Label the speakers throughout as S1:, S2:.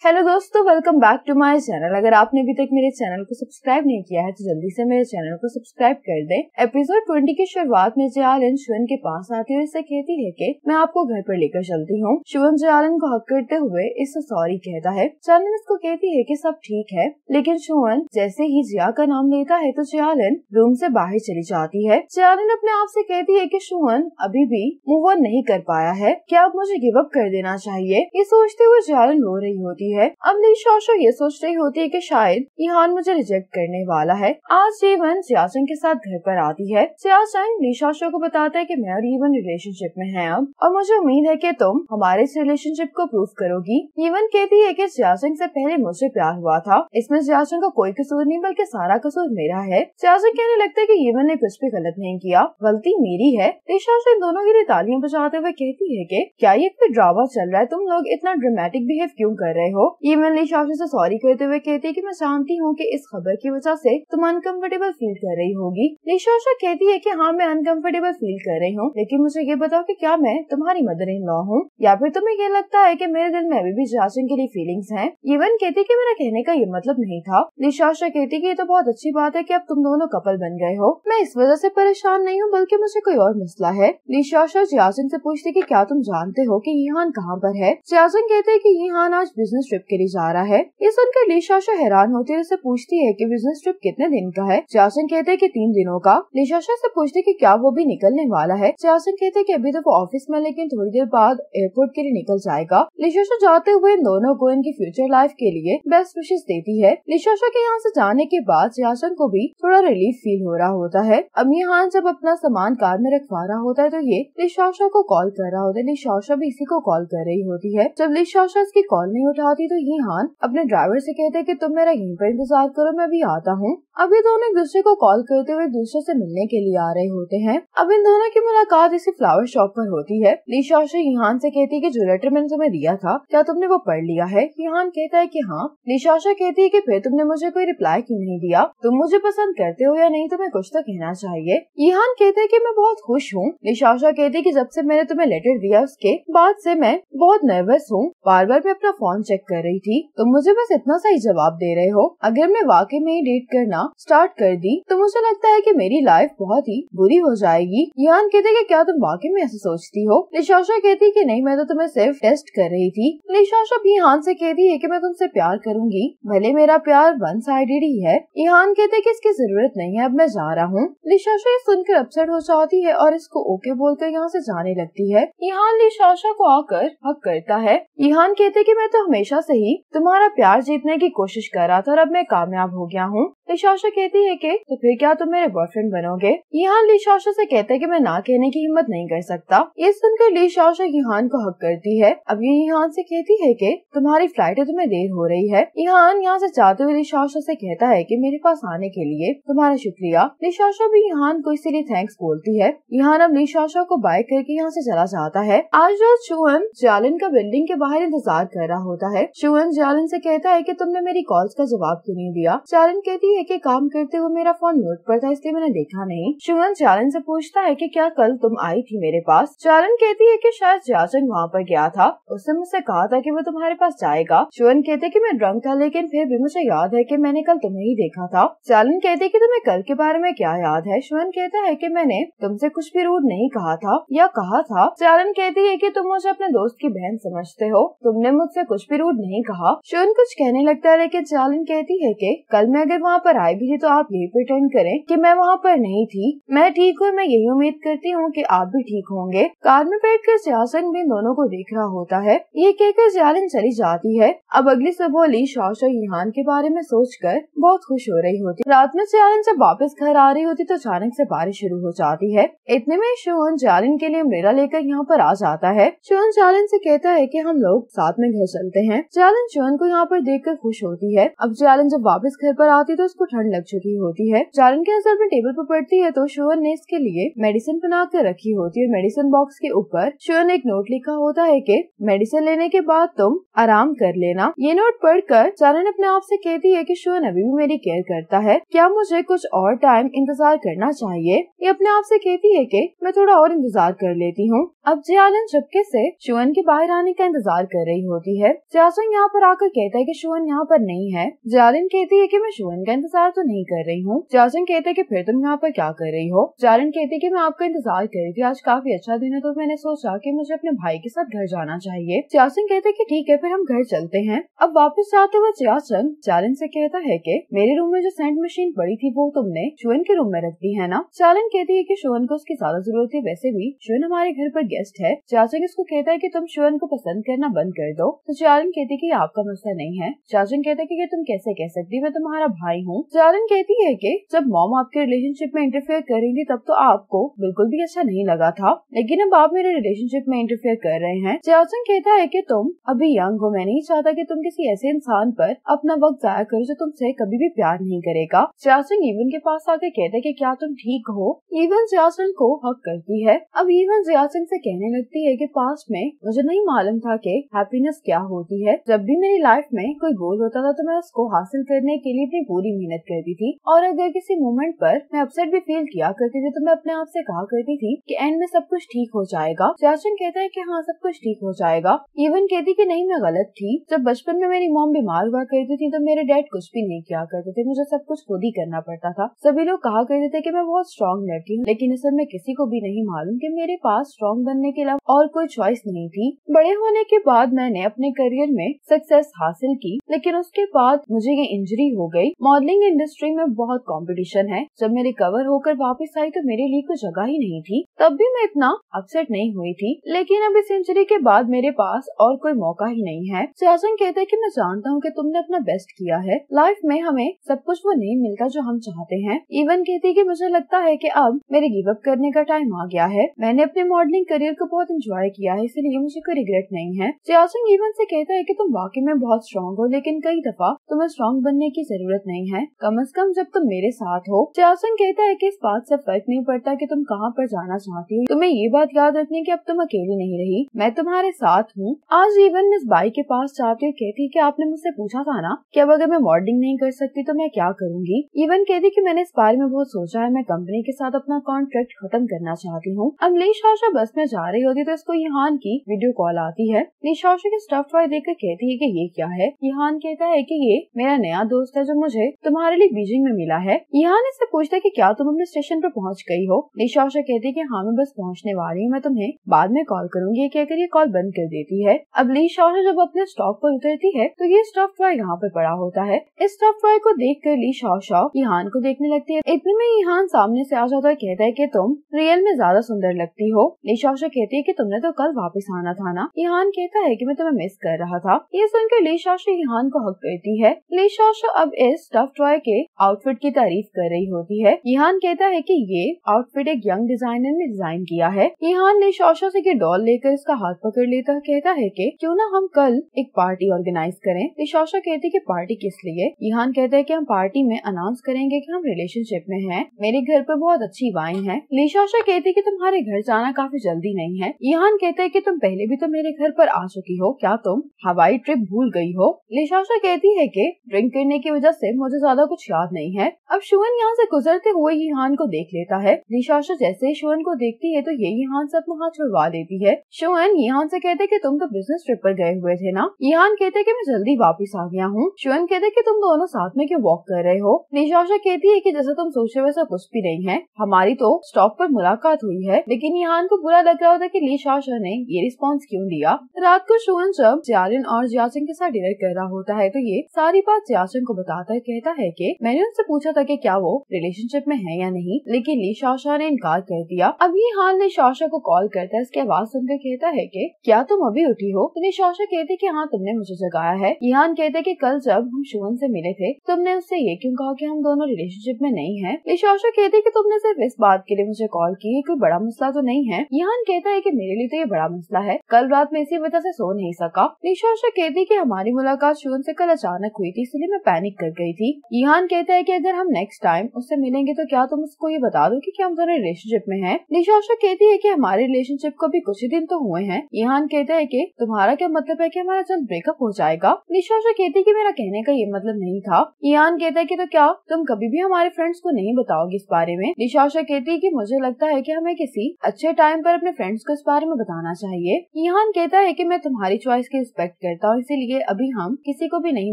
S1: Hello दोस्तों, welcome back to my channel. अगर आपने अभी तक मेरे चैनल को सब्सक्राइब नहीं किया है तो जल्दी से मेरे चैनल को सब्सक्राइब कर दें। एपिसोड 20 की शुरुआत में जयालन शिवन के पास आती है और इससे कहती है कि मैं आपको घर पर लेकर चलती हूँ। शिवन जयालन को हक करते हुए इससे सॉरी कहता है। जयालन इसको कहती है कि सब ठीक है, लेकिन शिवन जैसे ही जिया का नाम लेता है तो जयालन रूम से बाहर चली जाती है। जयालन अपने आप से कहती है कि शिवन अभी भी मूव ऑन नहीं कर पाया है, क्या अब मुझे गिव अप कर देना चाहिए। ये सोचते हुए जयालन रो रही होती है। अब ली शाओशो ये सोच रही होती है कि शायद यहान मुझे रिजेक्ट करने वाला है। आज जीवन जियाचंग के साथ घर पर आती है। जियाचंग ली शाओशो को बताता है कि मैं और यीवन रिलेशनशिप में हैं अब, और मुझे उम्मीद है कि तुम हमारे इस रिलेशनशिप को प्रूव करोगी। यीवन कहती है कि जियाचंग से पहले मुझसे प्यार हुआ था, इसमें जियाचंग का कोई कसूर नहीं बल्कि सारा कसूर मेरा है। जियाचंग कहने लगता है कि यीवन ने कुछ भी गलत नहीं किया, गलती मेरी है। ली शाओशो इन दोनों के लिए तालियां बजाते हुए कहती है कि क्या ये कोई ड्रामा चल रहा है, तुम लोग इतना ड्रामेटिक बिहेव क्यों कर रहे हो। यीवन ली शाओशो से सॉरी करते हुए कहती है कि मैं जानती हूँ कि इस खबर की वजह से तुम अनकंफर्टेबल फील कर रही होगी। ली शाओशो कहती है कि हाँ मैं अनकंफर्टेबल फील कर रही हूँ, लेकिन मुझे ये बताओ कि क्या मैं तुम्हारी मदर इन लॉ हूँ या फिर तुम्हें ये लगता है कि मेरे दिल में अभी भी जियाचंग के लिए फीलिंग्स हैं। यीवन कहती है कि मेरा कहने का ये मतलब नहीं था। ली शाओशो कहती है कि ये तो बहुत अच्छी बात है कि अब तुम दोनों कपल बन गए हो, मैं इस वजह से परेशान नहीं हूँ बल्कि मुझे कोई और मसला है। ली शाओशो जियाचंग से पूछती कि क्या तुम जानते हो कि यीहान कहाँ पर है। जियाचंग कहते हैं कि यीहान आज बिजनेस ट्रिप के लिए जा रहा है। ये सुनकर ली शाओशो हैरान होती है, उससे पूछती है कि बिजनेस ट्रिप कितने दिन का है। जियाचंग कहते हैं कि 3 दिनों का। ली शाओशो से पूछती है कि क्या वो भी निकलने वाला है। जियाचंग कहते हैं कि अभी तो वो ऑफिस में, लेकिन थोड़ी देर बाद एयरपोर्ट के लिए निकल जाएगा। ली शाओशो जाते हुए इन दोनों को इनकी फ्यूचर लाइफ के लिए बेस्ट विशेस देती है। ली शाओशो के यहाँ से जाने के बाद जियाचंग को भी थोड़ा रिलीफ फील हो रहा होता है। अब यीहान जब अपना सामान कार में रखवा रहा होता है तो ये ली शाओशो को कॉल कर रहा होता है। ली शाओशो भी इसी को कॉल कर रही होती है। जब ली शाओशो इसकी कॉल नहीं उठाती तो यीहान अपने ड्राइवर से कहते हैं कि तुम मेरा यहीं पर इंतजार करो, मैं भी आता हूँ। अब ये दोनों एक दूसरे को कॉल करते हुए दूसरे से मिलने के लिए आ रहे होते हैं। अब इन दोनों की मुलाकात इसी फ्लावर शॉप पर होती है। ली शाओशो यीहान से कहती है कि जो लेटर मैंने तुम्हें दिया था क्या तुमने वो पढ़ लिया है। यीहान कहता है कि हाँ। ली शाओशो कहती है कि फिर तुमने मुझे कोई रिप्लाई क्यों नहीं दिया, तुम मुझे पसंद करते हो या नहीं, तुम्हें कुछ तो कहना चाहिए। यीहान कहते है कि मैं बहुत खुश हूँ। ली शाओशो कहती है कि जब से मैंने तुम्हें लेटर दिया उसके बाद से मैं बहुत नर्वस हूँ, बार बार मैं अपना फोन चेक कर रही थी, तुम मुझे बस इतना सा ही जवाब दे रहे हो। अगर मैं वाकई में डेट करना स्टार्ट कर दी तो मुझे लगता है कि मेरी लाइफ बहुत ही बुरी हो जाएगी। यीहान कहते कि क्या तुम वाकई में ऐसा सोचती हो। ली शाओशो कहती कि नहीं, मैं तो तुम्हें सिर्फ टेस्ट कर रही थी। ली शाओशो भी यीहान से कहती है कि मैं तुमसे प्यार करूंगी, भले मेरा प्यार वन साइडेड ही है। यीहान कहते कि इसकी जरूरत नहीं है, अब मैं जा रहा हूँ। ली शाओशो ये सुनकर अपसेट हो जाती है और इसको ओके बोलकर यहाँ से जाने लगती है। यीहान ली शाओशो को आकर हक करता है। यीहान कहते कि मैं तो हमेशा से ही तुम्हारा प्यार जीतने की कोशिश कर रहा था और अब मैं कामयाब हो गया हूँ। ली शाओशो कहती है कि तो फिर क्या तुम मेरे बॉयफ्रेंड बनोगे। यीहान ली शाओशो से कहता है कि मैं ना कहने की हिम्मत नहीं कर सकता। ये सुनकर ली शाओशो यीहान को हक करती है। अब ये यीहान से कहती है कि तुम्हारी फ्लाइट है, तुम्हें देर हो रही है। यीहान यहाँ से जाते हुए ली शाओशो से कहता है कि मेरे पास आने के लिए तुम्हारा शुक्रिया। ली शाओशो भी यीहान को इसीलिए थैंक्स बोलती है। यीहान अब ली शाओशो को बाय करके यहाँ से चला जाता है। आज रोज शिवन जयालन का बिल्डिंग के बाहर इंतजार कर रहा होता है। शिवन जयालन से कहता है कि तुमने मेरी कॉल्स का जवाब क्यों नहीं दिया। जयालन कहती है कि काम करते हुए मेरा फोन म्यूट पर था इसलिए मैंने देखा नहीं। शिवन जयालन से पूछता है कि क्या कल तुम आई थी मेरे पास। जयालन कहती है कि शायद जियाचंग वहाँ पर गया था, उसने मुझसे कहा था कि वो तुम्हारे पास जाएगा। शिवन कहते कि मैं ड्रंक था, लेकिन फिर भी मुझे याद है कि मैंने कल तुम्हें ही देखा था। जयालन कहते कि तुम्हें कल के बारे में क्या याद है। शिवन कहता है कि मैंने तुमसे कुछ भी रूड नहीं कहा था या कहा था। जयालन कहती है कि तुम मुझे अपने दोस्त की बहन समझते हो, तुमने मुझसे कुछ भी रूड नहीं कहा। शिवन कुछ कहने लगता है, लेकिन जयालन कहती है कि कल मैं अगर वहाँ पर आई भी थी तो आप यही प्रिटेंड करें कि मैं वहाँ पर नहीं थी। मैं ठीक हूँ, मैं यही उम्मीद करती हूँ कि आप भी ठीक होंगे। कार में बैठकर जियाचंग भी दोनों को देख रहा होता है। ये कहकर जयालन चली जाती है। अब अगली सुबह ली शाओशो यीहान के बारे में सोचकर बहुत खुश हो रही होती। रात में जयालन जब वापस घर आ रही होती तो अचानक से बारिश शुरू हो जाती है। इतने में शिवन जयालन के लिए अम्ब्रेला लेकर यहाँ पर आ जाता है। शिवन जयालन से कहता है कि हम लोग साथ में घर चलते हैं। जयालन शिवन को यहाँ पर देखकर खुश होती है। अब जयालन जब वापस घर पर आती तो उसको ठंड लग चुकी होती है। जयालन के नजर में टेबल पर पड़ती है तो शिवन ने इसके लिए मेडिसिन बना कर रखी होती है। मेडिसिन बॉक्स के ऊपर शिवन ने एक नोट लिखा होता है कि मेडिसिन लेने के बाद तुम आराम कर लेना। ये नोट पढ़कर जयालन अपने आप से कहती है कि शिवन अभी भी मेरी केयर करता है, क्या मुझे कुछ और टाइम इंतजार करना चाहिए। ये अपने आप से कहती है कि मैं थोड़ा और इंतजार कर लेती हूँ। अब जियालिन चुपके से शुअन के बाहर आने का इंतजार कर रही होती है। जियासुंग यहाँ पर आकर कहता है कि शुअन यहाँ पर नहीं है। जियालिन कहती है कि मैं शुअन का इंतजार तो नहीं कर रही हूँ। जियासुंग कहते हैं कि फिर तुम यहाँ पर क्या कर रही हो। जियालिन कहती है कि मैं आपका इंतजार कर रही थी, आज काफी अच्छा दिन है तो मैंने सोचा कि मुझे अपने भाई के साथ घर जाना चाहिए। जियासुंग कहते हैं कि ठीक है फिर हम घर चलते हैं। अब वापस जाते हुए जियासुंग जियालिन से कहता है कि मेरे रूम में जो सेंट मशीन पड़ी थी वो तुमने शुअन के रूम में रख दी है ना। जियालिन कहती है कि शुअन को उसकी ज्यादा जरूरत है, वैसे भी शुअन हमारे घर पर गेस्ट है। जियासुंग इसको कहता है कि तुम शुअन को पसंद करना बंद कर दो। तो जियालिन कहती है कि आपका मसला नहीं है। जियासुंग कहता है कि तुम कैसे कह सकती, मैं तुम्हारा भाई हूँ। जियालिन कहती है कि जब मॉम आपके रिलेशनशिप में इंटरफेयर कर रही थी तब तो आपको बिल्कुल भी अच्छा नहीं लगा था, लेकिन अब आप मेरे रिलेशनशिप में इंटरफेयर कर रहे हैं। जियासुंग कहता है कि तुम अभी यंग हो, मैं नहीं चाहता कि तुम किसी ऐसे इंसान पर अपना वक्त जाया करो जो तुमसे कभी भी प्यार नहीं करेगा। जियासुंग ईवन के पास आकर कहता है कि क्या तुम ठीक हो। ईवन जियासुंग को हक करती है। अब ईवन जियासुंग से कहने लगती है कि पास्ट में मुझे नहीं मालूम था कि हैप्पीनेस क्या होती है। जब भी मेरी लाइफ में कोई गोल होता था तो मैं उसको हासिल करने के लिए अपनी पूरी मेहनत करती थी, और अगर किसी मोमेंट पर मैं अपसेट भी फील किया करती थी तो मैं अपने आप से कहा करती थी कि एंड में सब कुछ ठीक हो जाएगा। जियासुंग कहता है कि हाँ सब कुछ ठीक हो जाएगा। ईवन कहती कि नहीं मैं गलत थी, जब बचपन में मेरी मॉम बीमार हुआ करती थी तो मेरे डैड कुछ भी नहीं किया करते थे, मुझे सब कुछ खुद ही करना पड़ता था। सभी लोग कहा करते थे कि मैं बहुत स्ट्रॉन्ग लड़की हूँ, लेकिन असल में किसी को भी नहीं मालूम कि मेरे पास स्ट्रॉन्ग बनने के अलावा और कोई चॉइस नहीं थी। बड़े होने के बाद मैंने अपने करियर में सक्सेस हासिल की, लेकिन उसके बाद मुझे ये इंजरी हो गई। मॉडलिंग इंडस्ट्री में बहुत कंपटीशन है। जब मैं रिकवर होकर वापस आई तो मेरे लिए कोई जगह ही नहीं थी, तब भी मैं इतना अपसेट नहीं हुई थी, लेकिन अब इस इंजरी के बाद मेरे पास और कोई मौका ही नहीं है। जियासुंग कहता है कि मैं जानता हूँ कि तुमने अपना बेस्ट किया है, लाइफ में हमें सब कुछ वो नहीं मिलता जो हम चाहते हैं। ईवन कहती है कि मुझे लगता है कि अब मेरे गिव अप करने का टाइम आ गया है। मैंने अपने मॉडलिंग करियर को बहुत एंजॉय किया है, इसलिए मुझे कोई रिग्रेट नहीं है। जियासुंग ईवन से कहता है कि तुम वाकई में बहुत स्ट्रॉन्ग हो, लेकिन कई दफा तुम्हें स्ट्रॉन्ग बनने की जरूरत नहीं है, कम से कम जब तुम मेरे साथ हो। जियासुंग कहता है कि इस बात से फर्क नहीं पड़ता कि तुम कहाँ पर जाना चाहती हो, तुम्हें ये बात याद रखनी है कि अब तुम अकेली नहीं रही, मैं तुम्हारे साथ हूँ। आज ईवन मिस बाई के पास जाती है, कहती है कि आपने मुझसे पूछा था ना कि अब अगर मैं मॉडलिंग नहीं कर सकती तो मैं क्या करूँगी। ईवन कहती कि मैंने इस बारे में बहुत सोचा है, मैं कंपनी के साथ अपना कॉन्ट्रैक्ट खत्म करना चाहती हूँ। अब ली शाओशा बस में जा रही होती तो इसको यहान की वीडियो कॉल आती है। ली शाओशा के स्टफ टॉय देखकर कहती है कि ये क्या है। यहान कहता है कि ये मेरा नया दोस्त है जो मुझे तुम्हारे लिए बीजिंग में मिला है। यहान इससे पूछता है कि क्या तुम अपने स्टेशन पर पहुँच गई हो। ली शाओशा कहती है कि हाँ मैं बस पहुँचने वाली हूँ, मैं तुम्हें बाद में कॉल करूंगी। ये कहकर ये कॉल बंद कर देती है। अब ली शाओशा जब अपने स्टॉप पर उतरती है तो ये स्टफ टॉय यहाँ पर पड़ा होता है। इस स्टफ टॉय को देखकर ली शाओशा यहान को देखने लगती है। इतने में यहान सामने से आ जाता है, कहता है कि तुम रियल में ज्यादा सुंदर लगती हो। ली शाओशा कहती है कि तुमने तो कल वापस आना था ना। यहान कहता है कि मैं तुम्हें मिस कर रहा था। ये सुनकर ली शाओशा यहान को हक करती है। ली शाओशा अब इस स्टफ टॉय के आउटफिट की तारीफ कर रही होती है। यहान कहता है कि ये आउटफिट एक यंग डिजाइनर ने डिजाइन किया है। यहान ली शाओशा से डॉल लेकर इसका हाथ पकड़ लेता है, कहता है कि क्यों ना हम कल एक पार्टी ऑर्गेनाइज करें। ली शाओशा कहती है कि पार्टी किस लिए। यहान कहता है कि हम पार्टी में अनाउंस करेंगे कि हम रिलेशनशिप में हैं। मेरे घर पर बहुत अच्छी वाइन है। ली शाओशा कहती है कि तुम्हारे घर जाना काफी जल्दी नहीं है। यहान कहता है कि तुम पहले भी तो मेरे घर पर आ चुकी हो, क्या तुम हवाई ट्रिप भूल गई हो। ली शाओशा कहती है कि ड्रिंक करने की वजह से मुझे ज्यादा कुछ याद नहीं है। अब शुअन यहाँ से गुजरते हुए यहान को देख लेता है। ली शाओशा जैसे ही शुअन को देखती है तो ये यहान से अपना हाथ छुड़वा देती है। शुअन यहान से कहते कि तुम तो बिजनेस ट्रिप पर गए हुए थे ना। यहान कहते कि मैं जल्दी वापस आ गया हूँ। शुअन कहते कि तुम दोनों साथ में क्यों वॉक कर रहे हो। ली शाओशा कहती है कि जैसा तुम सोचे वैसा कुछ भी नहीं है, हमारी तो स्टॉप पर मुलाकात हुई है। लेकिन यहान को बुरा लग रहा होता कि ली शाओशा ने ये रिस्पॉन्स क्यों दिया। रात को शुअन जब जियालिन और जियासुंग के साथ डिनर कर रहा होता है तो ये सारी बात जियासुंग को बताता है। कहता है कि मैंने उनसे पूछा था कि क्या वो रिलेशनशिप में है या नहीं, लेकिन ली शाओशा ने इनकार कर दिया। अब ये हाल ली शाओशा को कॉल करता है। इसकी आवाज सुनकर कहता है कि क्या तुम अभी उठी हो। तो ली शाओशा कहती कि हाँ तुमने मुझे जगाया है। यहान कहते कि कल जब हम शुअन से मिले थे तुमने उससे ये क्यों कहा कि हम दोनों रिलेशनशिप में नहीं हैं। ली शाओशा कहती कि तुमने सिर्फ इस बात के लिए मुझे कॉल की, कोई बड़ा मसला तो नहीं है। यहान कहता है कि मेरे लिए तो ये बड़ा मसला है, कल रात में इसी वजह से सो नहीं सका। ली शाओशा कहती कि हमारी मुलाकात शुअन से कल अचानक हुई थी, इसलिए मैं पैनिक कर गई थी। यहान कहता है कि अगर हम नेक्स्ट टाइम उससे मिलेंगे तो क्या तुम उसको ये बता दो कि हम दोनों रिलेशनशिप में हैं। ली शाओशा कहती है कि हमारे रिलेशनशिप को भी कुछ ही दिन तो हुए हैं। यहान कहता है कि तुम्हारा क्या मतलब है कि हमारा जल्द ब्रेकअप हो जाएगा। ली शाओशा कहती है कि मेरा कहने का ये मतलब नहीं था। यहान कहता है कि तो क्या तुम कभी भी हमारे फ्रेंड्स को नहीं बताओगी इस बारे में। ली शाओशा कहती है कि मुझे लगता है कि हमें किसी अच्छे टाइम पर अपने फ्रेंड्स को इस बारे में बताना चाहिए। ईहान कहता है कि मैं तुम्हारी चॉइस की रिस्पेक्ट करता हूँ, इसीलिए अभी हम किसी को भी नहीं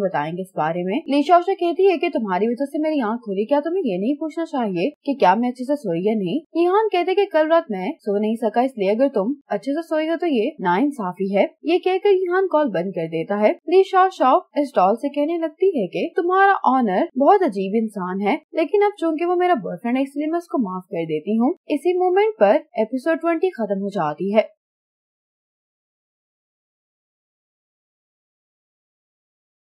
S1: बताएंगे इस बारे में। ली शाओशे कहती है कि तुम्हारी वजह से मेरी आँख खुली, क्या तुम्हें ये नहीं पूछना चाहिए कि क्या मैं अच्छे से सोई या नहीं। ईहान कहते कि कल रात मैं सो नहीं सका, इसलिए अगर तुम अच्छे से सोई हो तो ये नाइंसाफी है। ये कहकर ईहान कॉल बंद कर देता है। ली शाओ इस डॉल से कहने लगती है कि तुम्हारा ऑनर बहुत अजीब इंसान है, लेकिन अब चूंकि वो मेरा बॉयफ्रेंड है इसलिए मैं उसको माफ कर देती हूँ। इसी मोमेंट पर एपिसोड 20 खत्म हो जाती है।